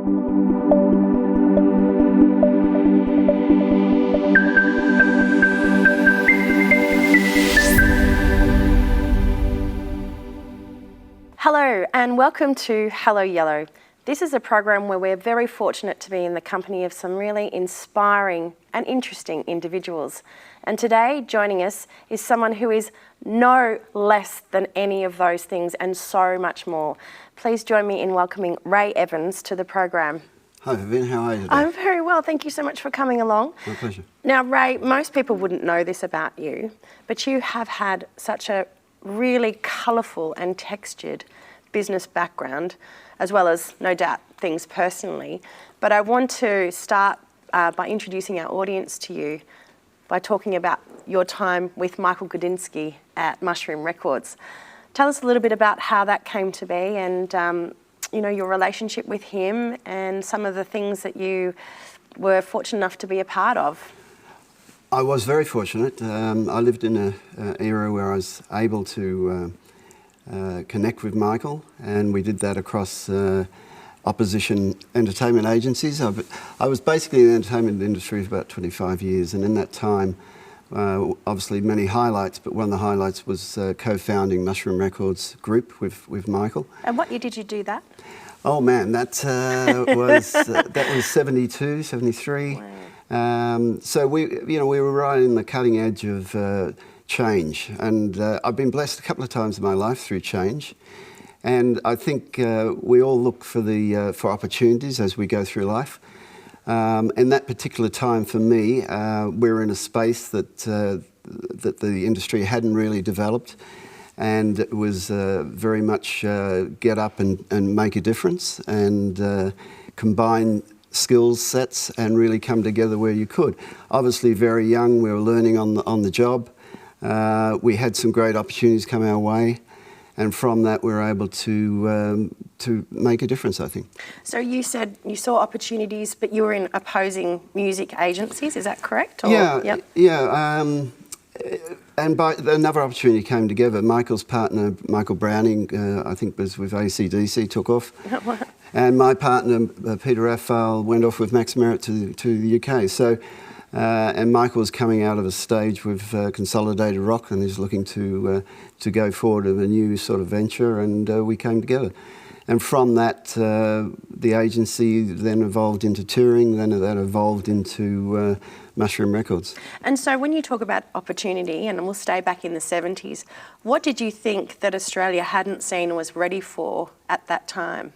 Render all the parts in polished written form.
Hello and welcome to Hello Yellow. This is a program where we're very fortunate to be in the company of some really inspiring and interesting individuals. And today joining us is someone who is no less than any of those things and so much more. Please join me in welcoming Ray Evans to the program. Hi Vivian, how are you today? I'm very well, thank you so much for coming along. My pleasure. Now Ray, most people wouldn't know this about you, but you have had such a really colourful and textured business background, as well as, no doubt, things personally. But I want to start by introducing our audience to you by talking about your time with Michael Gudinski at Mushroom Records. Tell us a little bit about how that came to be and your relationship with him and some of the things that you were fortunate enough to be a part of. I was very fortunate. I lived in an era where I was able to connect with Michael, and we did that across opposition entertainment agencies. I was basically in the entertainment industry for about 25 years, and in that time, obviously many highlights, but one of the highlights was co-founding Mushroom Records group with Michael. And what year did you do that? Oh man, that was 72, 73. Wow. So we were right in the cutting edge of change, and I've been blessed a couple of times in my life through change, and I think we all look for opportunities as we go through life. In that particular time for me, we were in a space that the industry hadn't really developed, and it was very much get up and make a difference and combine skill sets and really come together where you could. Obviously very young, we were learning on the job. We had some great opportunities come our way, and from that we were able to make a difference, I think. So you said you saw opportunities, but you were in opposing music agencies, is that correct? Or, yeah. And by another opportunity came together. Michael's partner, Michael Browning, I think was with AC/DC, took off. And my partner, Peter Raphael, went off with Max Merritt to the UK. So, and Michael was coming out of a stage with Consolidated Rock, and he's looking to go forward with a new sort of venture, and we came together. And from that, the agency then evolved into touring, then that evolved into Mushroom Records. And so when you talk about opportunity, and we'll stay back in the 70s, what did you think that Australia hadn't seen or was ready for at that time?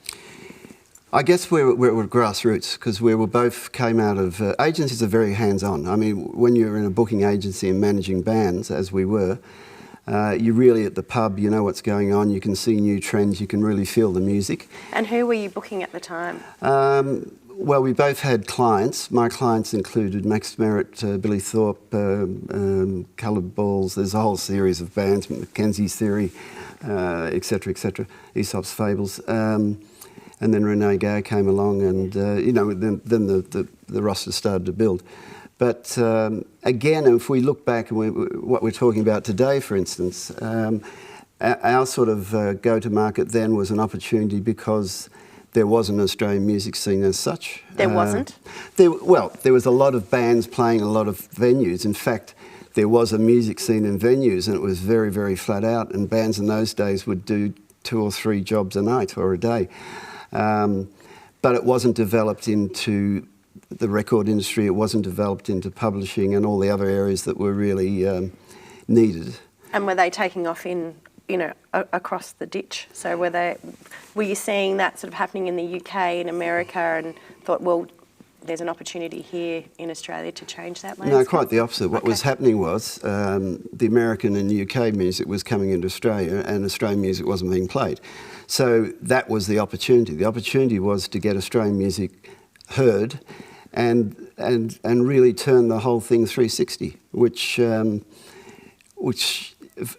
I guess we were grassroots, because we were both came out of agencies are very hands-on. I mean, when you're in a booking agency and managing bands, as we were, you're really at the pub, you know what's going on, you can see new trends, you can really feel the music. And who were you booking at the time? Well, we both had clients. My clients included Max Merritt, Billy Thorpe, Coloured Balls. There's a whole series of bands, Mackenzie's Theory, etc., etc., Aesop's Fables. And then Renee Gay came along, and then the roster started to build. But again, if we look back at what we're talking about today, for instance, our sort of go-to-market then was an opportunity because there wasn't an Australian music scene as such. There wasn't? There was a lot of bands playing a lot of venues. In fact, there was a music scene in venues, and it was very, very flat out, and bands in those days would do 2 or 3 jobs a night or a day. But it wasn't developed into the record industry, it wasn't developed into publishing and all the other areas that were really needed. And were they taking off across the ditch? So were you seeing that sort of happening in the UK, in America, and thought, well, there's an opportunity here in Australia to change that landscape? No, quite the opposite. What was happening was the American and UK music was coming into Australia, and Australian music wasn't being played. So that was the opportunity. The opportunity was to get Australian music heard and really turn the whole thing 360, which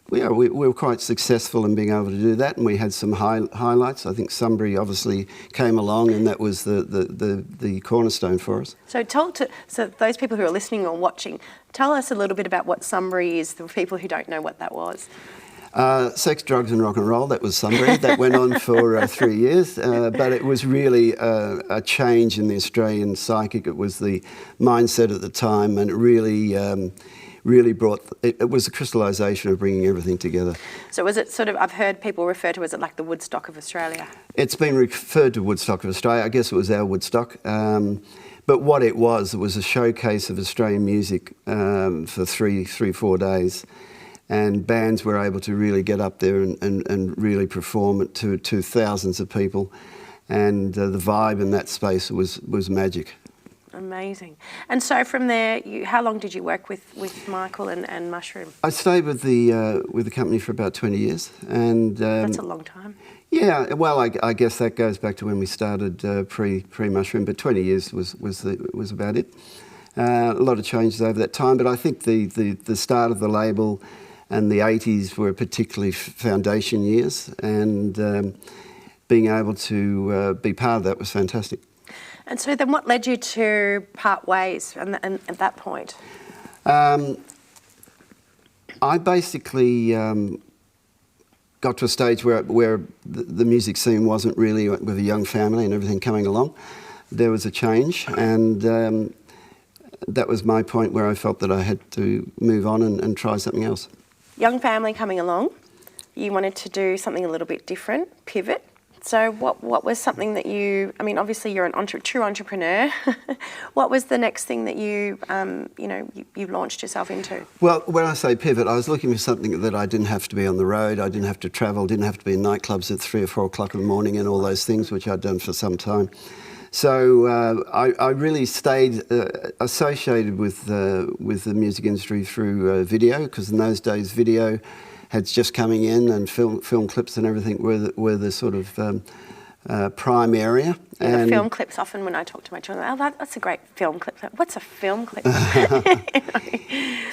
we were quite successful in being able to do that, and we had some highlights. I think Sunbury obviously came along, and that was the cornerstone for us. So so those people who are listening or watching, tell us a little bit about what Sunbury is, for people who don't know what that was. Sex, Drugs and Rock and Roll, that was Sunbury. That went on for 3 years, but it was really a change in the Australian psychic. It was the mindset at the time, and it really brought, it was a crystallisation of bringing everything together. So was it sort of, I've heard people refer to it as like the Woodstock of Australia? It's been referred to Woodstock of Australia. I guess it was our Woodstock. But what it was a showcase of Australian music for 4 days. And bands were able to really get up there and really perform it to thousands of people. And the vibe in that space was magic. Amazing. And so from there, how long did you work with Michael and Mushroom? I stayed with the company for about 20 years. And that's a long time. Yeah, well, I guess that goes back to when we started pre-Mushroom, but 20 years was about it. A lot of changes over that time, but I think the start of the label and the 80s were particularly foundation years, and being able to be part of that was fantastic. And so then what led you to part ways at that point? I basically got to a stage where the music scene wasn't really, with a young family and everything coming along, there was a change, and that was my point where I felt that I had to move on and try something else. Young family coming along, you wanted to do something a little bit different, pivot. So what was something that you, I mean, obviously you're a true entrepreneur. What was the next thing that you launched yourself into? Well, when I say pivot, I was looking for something that I didn't have to be on the road, I didn't have to travel, didn't have to be in nightclubs at 3 or 4 o'clock in the morning and all those things, which I'd done for some time. So I really stayed associated with the music industry through video, because in those days video had just coming in, and film clips and everything were the sort of prime area. Yeah, and the film clips, often when I talk to my children, oh, that's a great film clip. What's a film clip?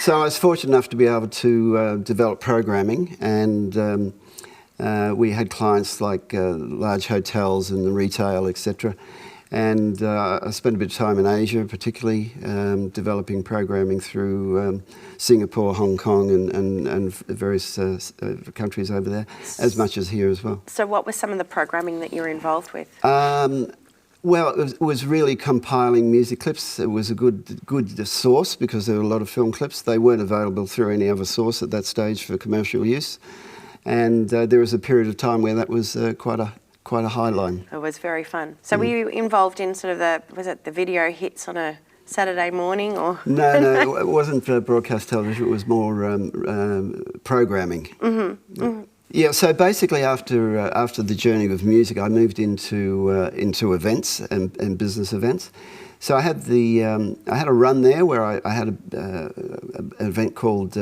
So I was fortunate enough to be able to develop programming, and we had clients like large hotels and the retail, etc. And I spent a bit of time in Asia, particularly developing programming through Singapore, Hong Kong, and various countries over there, as much as here as well. So what was some of the programming that you were involved with? Well, it was really compiling music clips. It was a good source, because there were a lot of film clips. They weren't available through any other source at that stage for commercial use. And there was a period of time where that was quite a high line. It was very fun. So were you involved in sort of the video hits on a Saturday morning, or? No, it wasn't broadcast television. It was more programming. Mm-hmm. Mm-hmm. Yeah. So basically, after the journey with music, I moved into events and business events. So I had I had a run there where I had an event called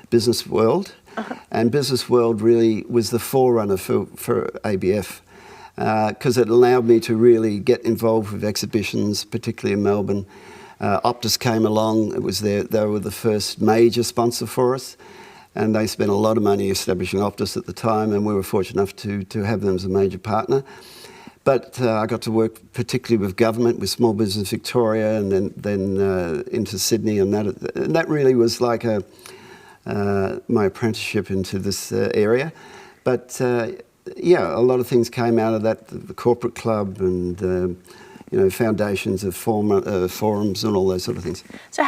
Business World. Uh-huh. And Business World really was the forerunner for ABF, because it allowed me to really get involved with exhibitions, particularly in Melbourne. Optus came along. They were the first major sponsor for us, and they spent a lot of money establishing Optus at the time, and we were fortunate enough to have them as a major partner. But I got to work particularly with government, with Small Business Victoria, and then into Sydney, and that really was like my apprenticeship into this area. But yeah, a lot of things came out of that, the corporate club and foundations of forums and all those sort of things. So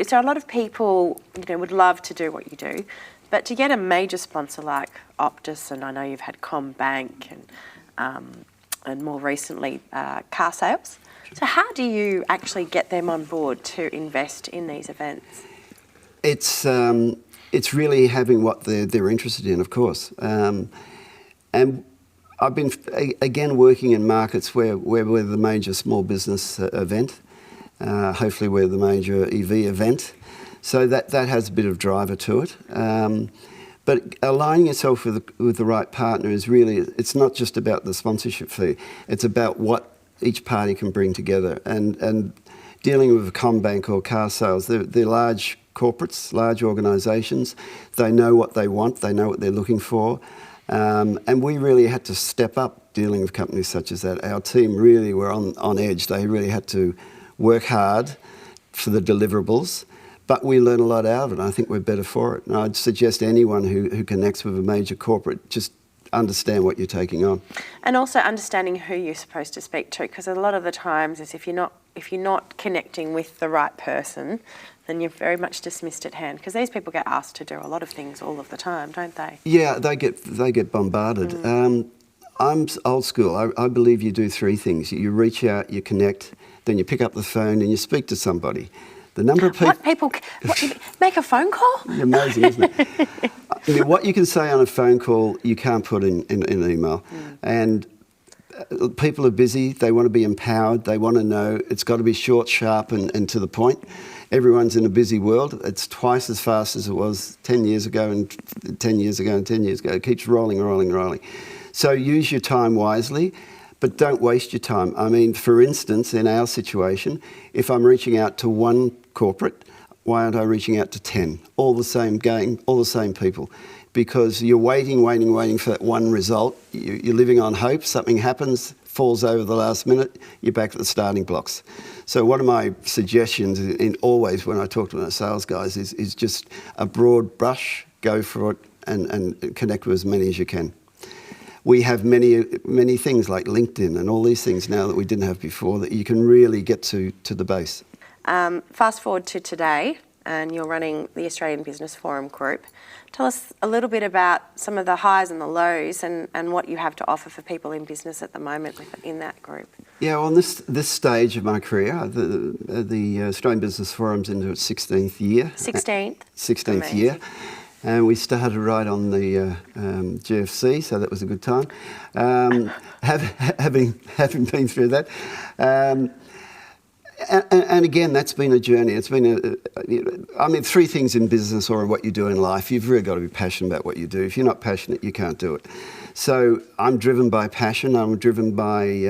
so a lot of people would love to do what you do, but to get a major sponsor like Optus, and I know you've had CommBank and more recently car sales, so how do you actually get them on board to invest in these events? It's really having what they're interested in, of course. And I've been, again, working in markets where we're the major small business event. Hopefully we're the major EV event. So that has a bit of driver to it. But aligning yourself with the right partner is really, it's not just about the sponsorship fee. It's about what each party can bring together. And dealing with a CommBank or car sales, they're large corporates, large organisations. They know what they want, they know what they're looking for. And we really had to step up dealing with companies such as that. Our team really were on edge. They really had to work hard for the deliverables, but we learn a lot out of it. I think we're better for it. And I'd suggest anyone who connects with a major corporate, just understand what you're taking on. And also understanding who you're supposed to speak to, because a lot of the times is if you're not connecting with the right person, then you're very much dismissed at hand, because these people get asked to do a lot of things all of the time, don't they? Yeah, they get bombarded. I'm old school. I believe you do three things. You reach out, you connect, then you pick up the phone and you speak to somebody. The number of people... Make a phone call? Amazing, isn't it? I mean, what you can say on a phone call, you can't put in an email. And people are busy, they want to be empowered, they want to know. It's got to be short, sharp and to the point. Everyone's in a busy world. It's twice as fast as it was 10 years ago and 10 years ago and 10 years ago. It keeps rolling. So use your time wisely, but don't waste your time. I mean, for instance, in our situation, if I'm reaching out to one corporate, why aren't I reaching out to 10? All the same game, all the same people. Because you're waiting for that one result. You're living on hope. Something happens, falls over the last minute, you're back at the starting blocks. So one of my suggestions always when I talk to my sales guys is just a broad brush, go for it and connect with as many as you can. We have many things like LinkedIn and all these things now that we didn't have before that you can really get to the base. Fast forward to today, and you're running the Australian Business Forum Group. Tell us a little bit about some of the highs and the lows and what you have to offer for people in business at the moment in that group. Yeah, well, on this stage of my career, the Australian Business Forum's into its 16th year. 16th Amazing. Year. And we started right on the GFC, so that was a good time. Having been through that. And again, that's been a journey. It's been three things in business or what you do in life. You've really got to be passionate about what you do. If you're not passionate, you can't do it. So I'm driven by passion. I'm driven by,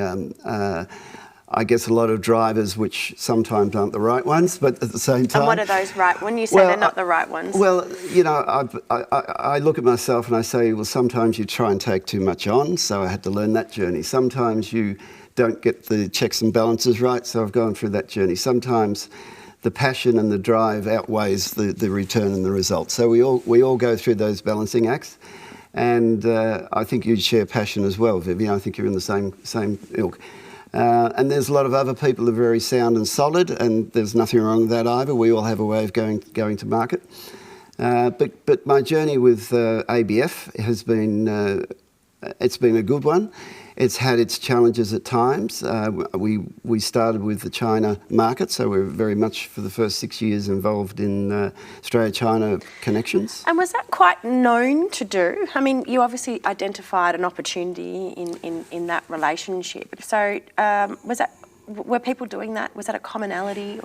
I guess, a lot of drivers, which sometimes aren't the right ones, but at the same time... And what are those right, when you say they're not the right ones? Well, you know, I look at myself and I say, well, sometimes you try and take too much on, so I had to learn that journey. Sometimes you don't get the checks and balances right, so I've gone through that journey. Sometimes the passion and the drive outweighs the return and the result. So we all go through those balancing acts, and I think you share passion as well, Vivian. I think you're in the same ilk. And there's a lot of other people who are very sound and solid, and there's nothing wrong with that either. We all have a way of going to market. But my journey with ABF has been it's been a good one. It's had its challenges at times. We started with the China market, so we were very much for the first 6 years involved in Australia-China connections. And was that quite known to do? I mean, you obviously identified an opportunity in that relationship. So were people doing that? Was that a commonality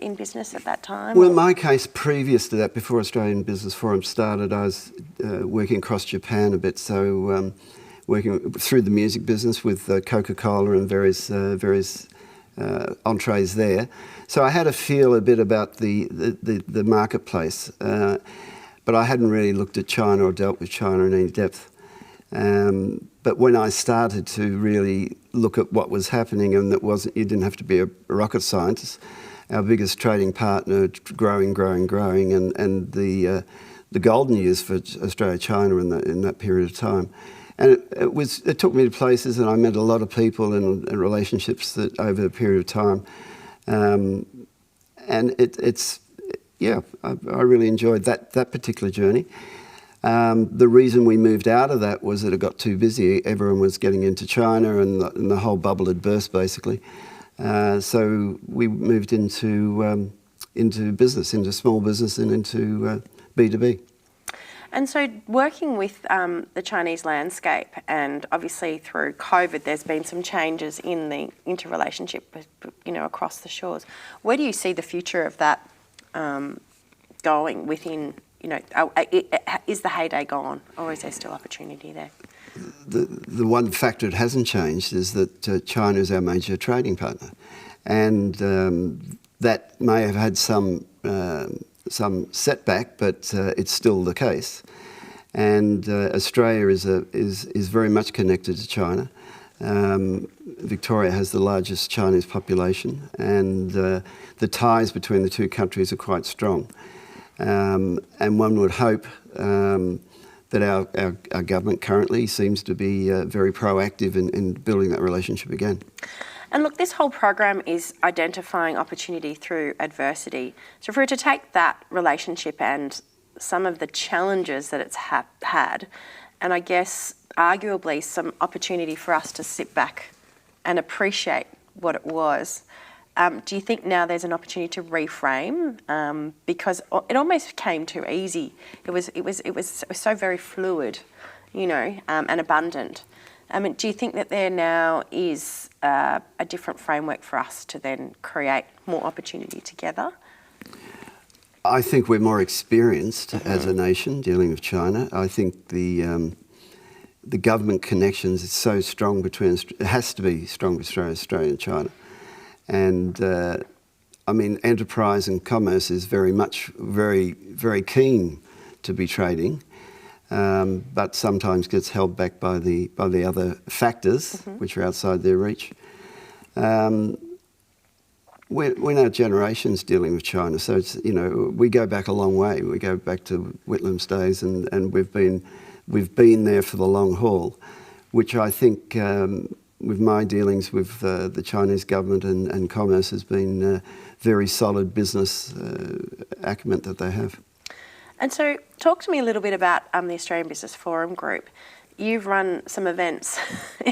in business at that time? Well, in my case, previous to that, before Australian Business Forum started, I was working across Japan a bit, so working through the music business with Coca-Cola and various entrees there. So I had a feel a bit about the marketplace, but I hadn't really looked at China or dealt with China in any depth. But when I started to really look at what was happening, and you didn't have to be a rocket scientist. Our biggest trading partner growing, and the golden years for Australia-China in that period of time. And it took me to places, and I met a lot of people and relationships that over a period of time. And I really enjoyed that particular journey. The reason we moved out of that was that it got too busy. Everyone was getting into China, and the whole bubble had burst, basically. So we moved into business, into small business, and into B2B. And so working with the Chinese landscape, and obviously through COVID, there's been some changes in the interrelationship, across the shores. Where do you see the future of that going within, is the heyday gone, or is there still opportunity there? The one factor it hasn't changed is that China is our major trading partner, and that may have had some setback, but it's still the case. And Australia is very much connected to China. Victoria has the largest Chinese population, and the ties between the two countries are quite strong. And one would hope that our government currently seems to be very proactive in building that relationship again. And look, this whole program is identifying opportunity through adversity. So if we were to take that relationship and some of the challenges that it's had, and I guess arguably some opportunity for us to sit back and appreciate what it was, do you think now there's an opportunity to reframe? Because it almost came too easy. It was so very fluid, you know, and abundant. Do you think that there now is a different framework for us to then create more opportunity together? I think we're more experienced as a nation dealing with China. I think the government connections is so strong between, it has to be strong between Australia and China. And I mean, enterprise and commerce is very keen to be trading. But sometimes gets held back by the other factors which are outside their reach. We're now generations dealing with China, so it's, you know, we go back a long way. We go back to Whitlam's days, and we've been there for the long haul, which I think with my dealings with the Chinese government and commerce has been very solid business acumen that they have. And so talk to me a little bit about the Australian Business Forum Group. You've run some events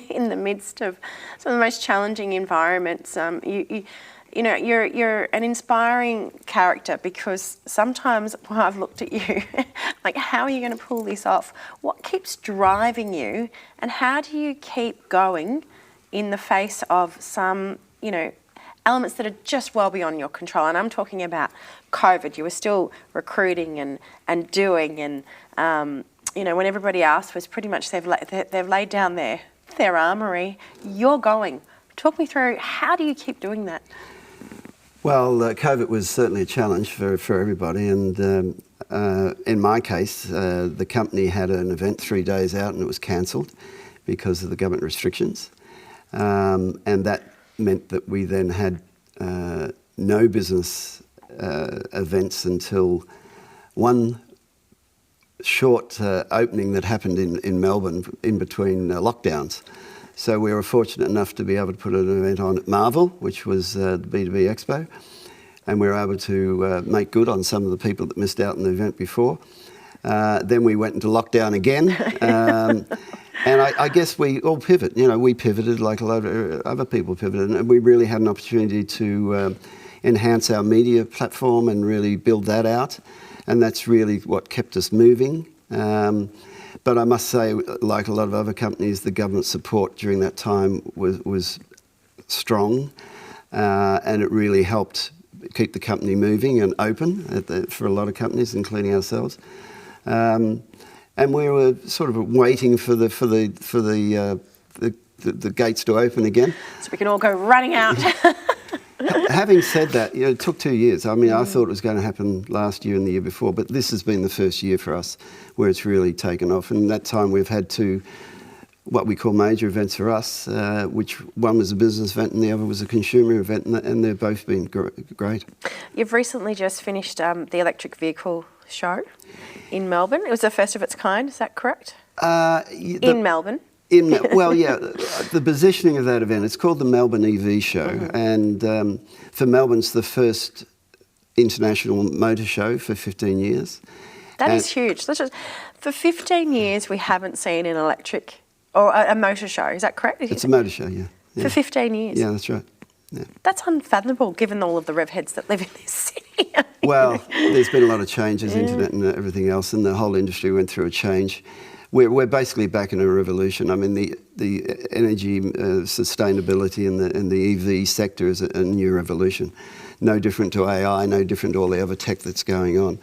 in the midst of some of the most challenging environments. You know, you're an inspiring character, because sometimes when I've looked at you, like, how are you going to pull this off? What keeps driving you, and how do you keep going in the face of some, you know, elements that are just well beyond your control? And I'm talking about COVID. You were still recruiting and doing, and you know, when everybody else was pretty much they've laid down their armoury, you're going. Talk me through, how do you keep doing that? Well, COVID was certainly a challenge for everybody, and in my case, the company had an event 3 days out and it was cancelled because of the government restrictions, and that meant that we then had no business events until one short opening that happened in Melbourne in between lockdowns. So we were fortunate enough to be able to put an event on at Marvel, which was the B2B Expo, and we were able to make good on some of the people that missed out on the event before. Then we went into lockdown again, and I guess we all pivot. You know, we pivoted like a lot of other people pivoted, and we really had an opportunity to enhance our media platform and really build that out, and that's really what kept us moving. But I must say, like a lot of other companies, the government support during that time was strong, and it really helped keep the company moving and open for a lot of companies, including ourselves. And we were sort of waiting for the gates to open again, so we can all go running out. Having said that, you know, it took 2 years. I mean, I thought it was going to happen last year and the year before, but this has been the first year for us where it's really taken off. And that time we've had two, what we call major events for us, which one was a business event and the other was a consumer event, and they've both been great. You've recently just finished the electric vehicle show in Melbourne. It was the first of its kind, is that correct? In Melbourne? Well, yeah, the positioning of that event, it's called the Melbourne EV Show, and for Melbourne it's the first international motor show for 15 years. That is huge. For 15 years we haven't seen an electric or a motor show, is that correct? It's a motor show, yeah. For 15 years? Yeah, that's right. Yeah. That's unfathomable given all of the rev heads that live in this city. Well, there's been a lot of changes, internet and everything else, and the whole industry went through a change. We're basically back in a revolution. I mean, the energy sustainability in the EV sector is a new revolution. No different to AI, no different to all the other tech that's going on.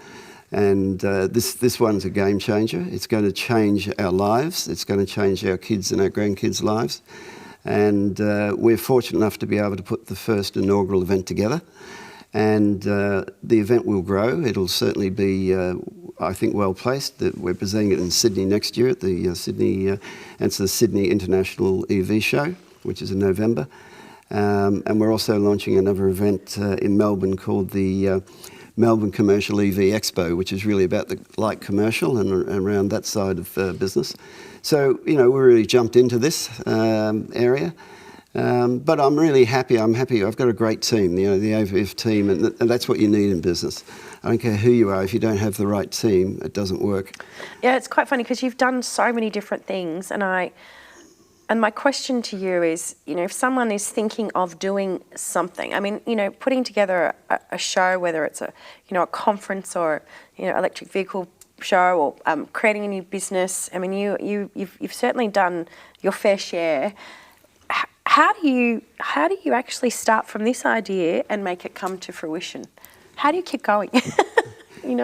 And this one's a game changer. It's going to change our lives. It's going to change our kids' and our grandkids' lives. And we're fortunate enough to be able to put the first inaugural event together. And the event will grow. It'll certainly be, I think, well placed. We're presenting it in Sydney next year at the Sydney International EV Show. which is in November. And we're also launching another event in Melbourne called the Melbourne Commercial EV Expo, which is really about the light commercial and around that side of business. So, we really jumped into this area. But I'm really happy. I've got a great team, the AVF team, and that's what you need in business. I don't care who you are. If you don't have the right team, it doesn't work. Yeah, it's quite funny because you've done so many different things, and my question to you is, if someone is thinking of doing something, I mean, putting together a show, whether it's a conference or electric vehicle show or creating a new business. I mean, you've certainly done your fair share. How do you actually start from this idea and make it come to fruition? How do you keep going?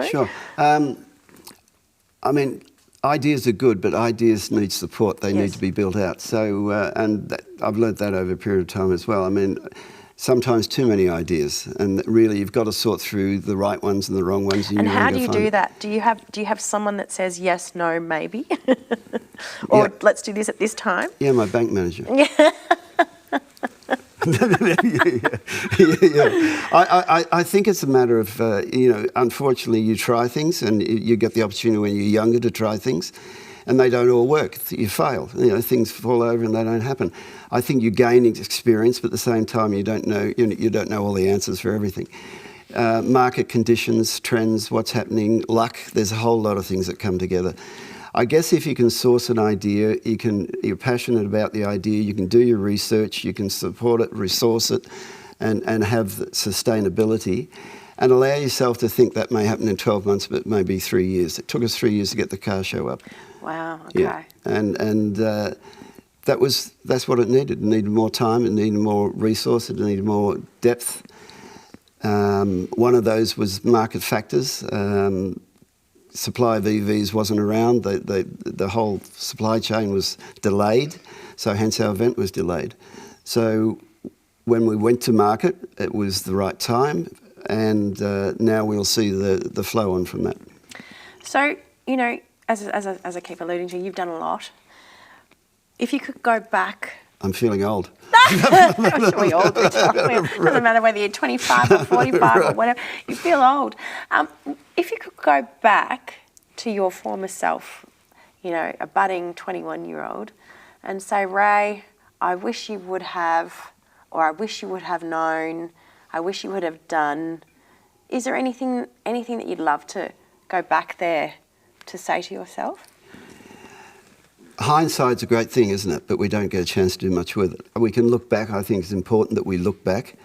Sure. I mean, ideas are good, but ideas need support. They need to be built out. So, I've learned that over a period of time as well. I mean, sometimes too many ideas, and really you've got to sort through the right ones and the wrong ones. And how do you do that? Do you have someone that says yes, no, maybe, or let's do this at this time? Yeah, my bank manager. I think it's a matter of, unfortunately you try things and you get the opportunity when you're younger to try things and they don't all work. You fail. Things fall over and they don't happen. I think you gain experience, but at the same time you don't know all the answers for everything. Market conditions, trends, what's happening, luck, there's a whole lot of things that come together. I guess if you can source an idea, you're passionate about the idea, you can do your research, you can support it, resource it, and have sustainability, and allow yourself to think that may happen in 12 months, but maybe 3 years. It took us 3 years to get the car show up. Wow, okay. Yeah. And that's what it needed. It needed more time, it needed more resource, it needed more depth. One of those was market factors. Supply of EVs wasn't around. The whole supply chain was delayed, so hence our event was delayed. So when we went to market, it was the right time, and now we'll see the flow on from that. So, as I keep alluding to, you've done a lot. If you could go back... I'm feeling old. We all do. It doesn't matter whether you're 25 or 45 or whatever. You feel old. If you could go back to your former self, a budding 21-year-old, and say, Ray, I wish you would have, or I wish you would have known, I wish you would have done. Is there anything that you'd love to go back there to say to yourself? Hindsight's a great thing, isn't it? But we don't get a chance to do much with it. We can look back. I think it's important that we look back.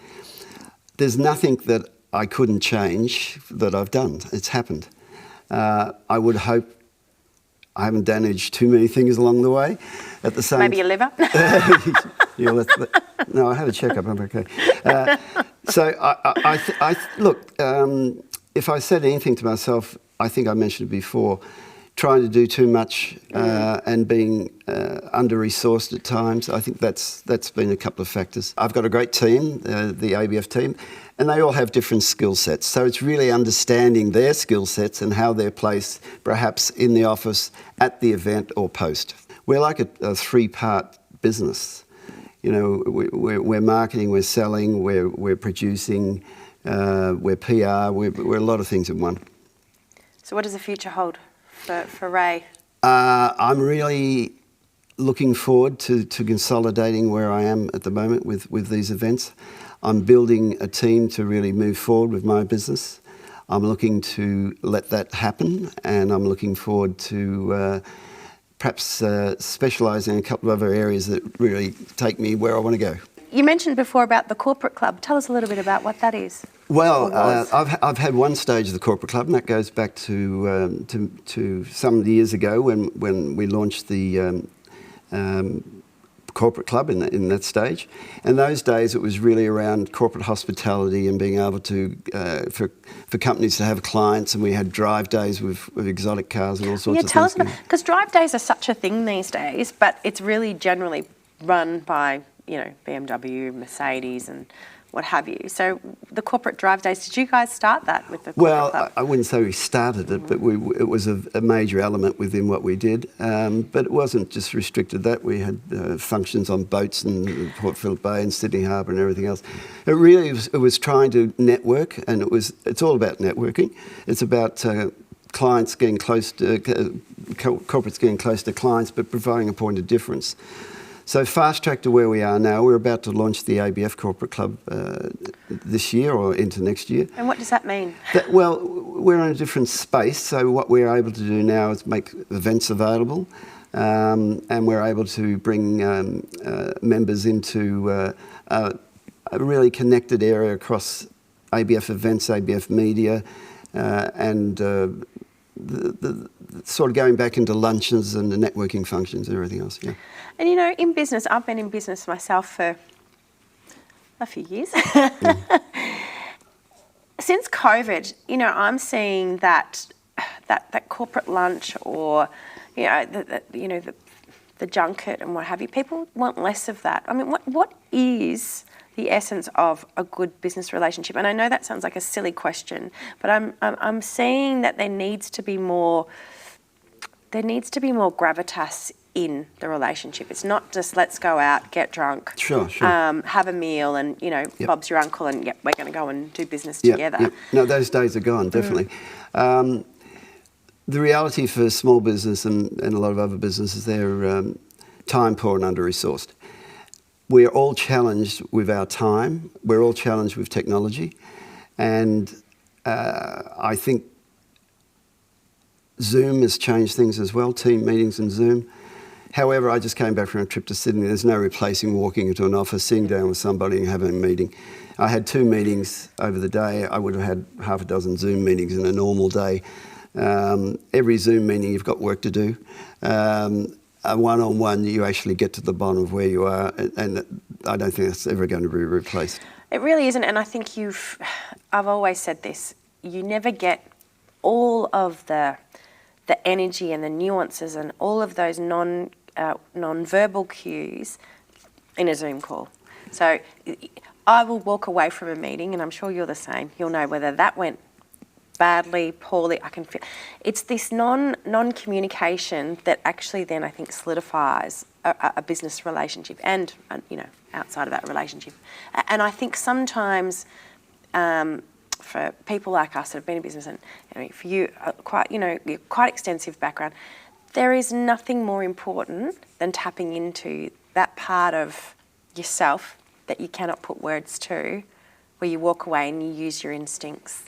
There's nothing that I couldn't change that I've done. It's happened. I would hope I haven't damaged too many things along the way. At the same, maybe your liver. No, I had a checkup. I'm okay. So look. If I said anything to myself, I think I mentioned it before. Trying to do too much and being under-resourced at times. I think that's been a couple of factors. I've got a great team, the ABF team, and they all have different skill sets. So it's really understanding their skill sets and how they're placed, perhaps in the office, at the event or post. We're like a three-part business. We're marketing, we're selling, we're producing, we're PR, we're a lot of things in one. So what does the future hold for Ray? I'm really looking forward to consolidating where I am at the moment with these events. I'm building a team to really move forward with my business. I'm looking to let that happen, and I'm looking forward to perhaps specialising in a couple of other areas that really take me where I want to go. You mentioned before about the corporate club. Tell us a little bit about what that is. Well, I've had one stage of the corporate club, and that goes back to some years ago when we launched the corporate club in that stage. In those days, it was really around corporate hospitality and being able to for companies to have clients, and we had drive days with exotic cars and all sorts of things. Tell us about, because drive days are such a thing these days, but it's really generally run by BMW, Mercedes and what have you. So the corporate drive days, did you guys start that with the corporate Well, club? I wouldn't say we started it, but it was a major element within what we did. But it wasn't just restricted that. We had functions on boats in Port Phillip Bay and Sydney Harbour and everything else. It really was trying to network, and it's all about networking. It's about clients getting close to, corporates getting close to clients, but providing a point of difference. So fast track to where we are now. We're about to launch the ABF Corporate Club this year or into next year. And what does that mean? Well, we're in a different space. So what we're able to do now is make events available, and we're able to bring members into a really connected area across ABF events, ABF media, and the sort of going back into luncheons and the networking functions and everything else. Yeah. And in business, I've been in business myself for a few years. Since COVID, I'm seeing that corporate lunch or the junket and what have you. People want less of that. I mean, what is the essence of a good business relationship? And I know that sounds like a silly question, but I'm seeing that there needs to be more gravitas in the relationship. It's not just let's go out, get drunk, sure. Have a meal, and Yep. Bob's your uncle, and we're going to go and do business Yep, together. yep. No, those days are gone, definitely. The reality for small business and a lot of other businesses, they're time poor and under-resourced. We're all challenged with our time. We're all challenged with technology. And I think Zoom has changed things as well, team meetings and Zoom. However, I just came back from a trip to Sydney. There's no replacing walking into an office, sitting down with somebody and having a meeting. I had 2 meetings over the day. I would have had half a dozen Zoom meetings in a normal day. Every Zoom meeting, you've got work to do. A one-on-one, you actually get to the bottom of where you are, and I don't think that's ever going to be replaced. It really isn't, and I think I've always said this, you never get all of the energy and the nuances and all of those non-verbal cues in a Zoom call. So I will walk away from a meeting, and I'm sure you're the same. You'll know whether that went badly, poorly. I can feel it's this non-communication that actually then I think solidifies a business relationship and outside of that relationship. And I think sometimes for people like us that have been in business, and for you, quite extensive background, there is nothing more important than tapping into that part of yourself that you cannot put words to, where you walk away and you use your instincts.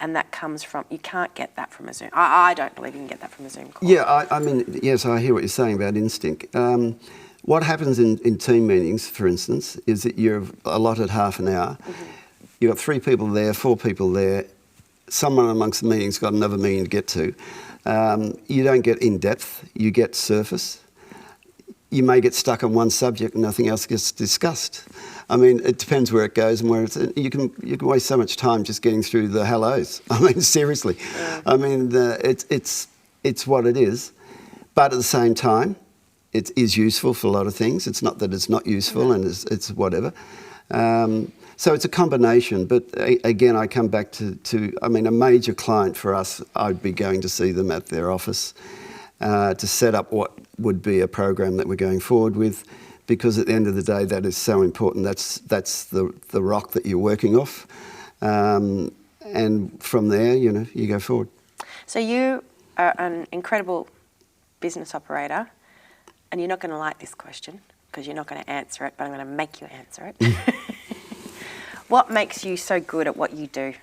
And that comes from, you can't get that from a Zoom. I don't believe you can get that from a Zoom call. Yeah, I mean, yes, I hear what you're saying about instinct. What happens in team meetings, for instance, is that you're allotted half an hour. Mm-hmm. You've got 3 people there, 4 people there. Someone amongst the meetings got another meeting to get to. You don't get in-depth, you get surface. You may get stuck on one subject and nothing else gets discussed. I mean, it depends where it goes and where it's. You can waste so much time just getting through the hellos. I mean, seriously. Yeah. I mean, it's what it is, but at the same time, it is useful for a lot of things. It's not that it's not useful, and it's whatever. So it's a combination. But again, I come back to I mean, a major client for us, I'd be going to see them at their office to set up what would be a program that we're going forward with. Because at the end of the day, that is so important. That's the rock that you're working off, and from there, you go forward. So you are an incredible business operator, and you're not going to like this question because you're not going to answer it, but I'm going to make you answer it. What makes you so good at what you do?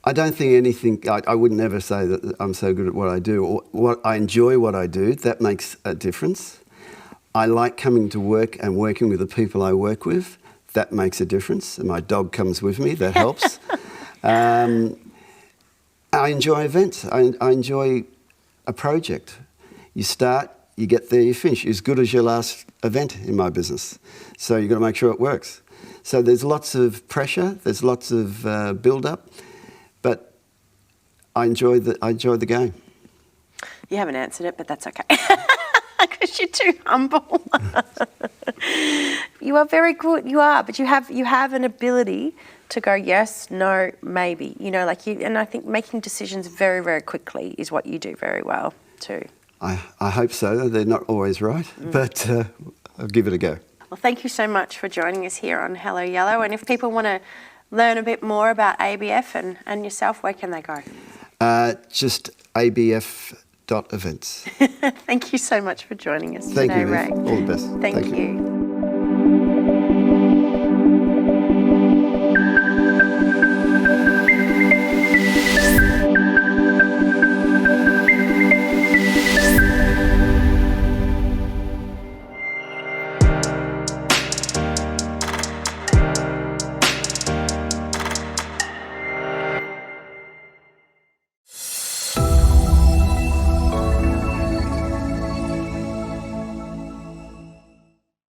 I don't think anything. I would never say that I'm so good at what I do. I enjoy what I do. That makes a difference. I like coming to work and working with the people I work with. That makes a difference. And my dog comes with me. That helps. I enjoy events. I enjoy a project. You start, you get there, you finish. As good as your last event in my business. So you've got to make sure it works. So there's lots of pressure. There's lots of build-up. But I enjoy the game. You haven't answered it, but that's okay. Because you're too humble. You are very good. You are, but you have an ability to go yes, no, maybe. You know, like you. And I think making decisions very, very quickly is what you do very well too. I hope so. They're not always right, but I'll give it a go. Well, thank you so much for joining us here on Hello Yellow. And if people want to learn a bit more about ABF and yourself, where can they go? Just abf.events. Thank you so much for joining us Thank today, you, Ray. All the best. Thank you.